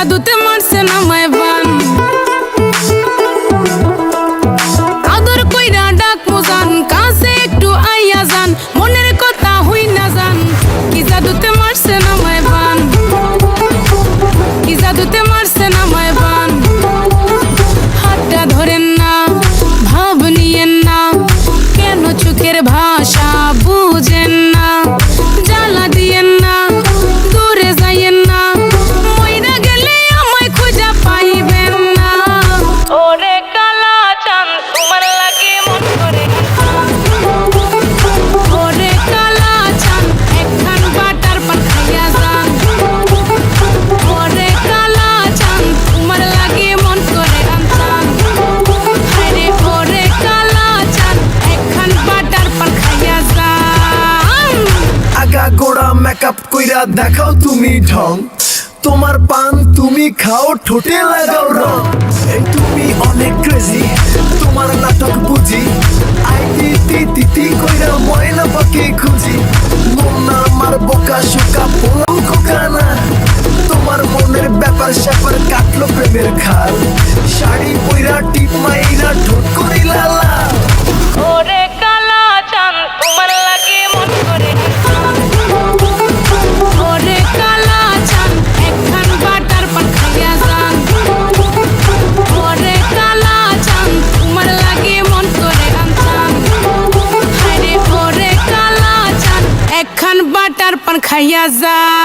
জাদুতে মারছে না মায় বান আদর কইরা ডাক মোজান কাছে একটু আইয়া যান মনের কথা হই না যান কি জাদুতে মারছে না মায় বান কি জাদুতে মারছে না মায় বান হাতটা ধরেন না ভাব নিয়েন না কেন চোখের ভাষা বুঝেন না জ্বালা দিয়েন না দূরে যাইয়েন না মইরা গেলে আমায় খুঁজা পাইবেন না ওরে কালা চাঁদ তোমার লাগে মন করে ওরে কালা চাঁদ একখান বাটার পান খাইয়া যান ওরে কালা চাঁদ তোমার লাগে মন করে আনতাম হায়রে ওরে কালা চাঁদ একখান বাটার পান খাইয়া যান আগা গোড়া মেকআপ কইরা দেখাও তুমি ঢং তোমার পান তুমি খাও ঠোঁটে লাগাও রং এই তুমি অনেক ক্রেজি তোমার নাটক বুঝি আইটি তিতি কইরা ময়না পাখি খুঁজি মন না আমার বোকা শোকা পোলাও কোকানা তোমার মনের ব্যাপার স্যাপার কাটলো প্রেমের খাল শাড়ি পইরা টিপ মাইরা ঠোঁট করিলা লাল ওরে কালা চাঁদ তোমার লাগে মন করে ওরে কালা চাঁদ একখান বাটার পান খাইয়া যান ওরে কালা চাঁদ তোমার লাগে মন করে আনতাম হায়রে ওরে কালা চাঁদ একখান বাটার পান খাইয়া যান।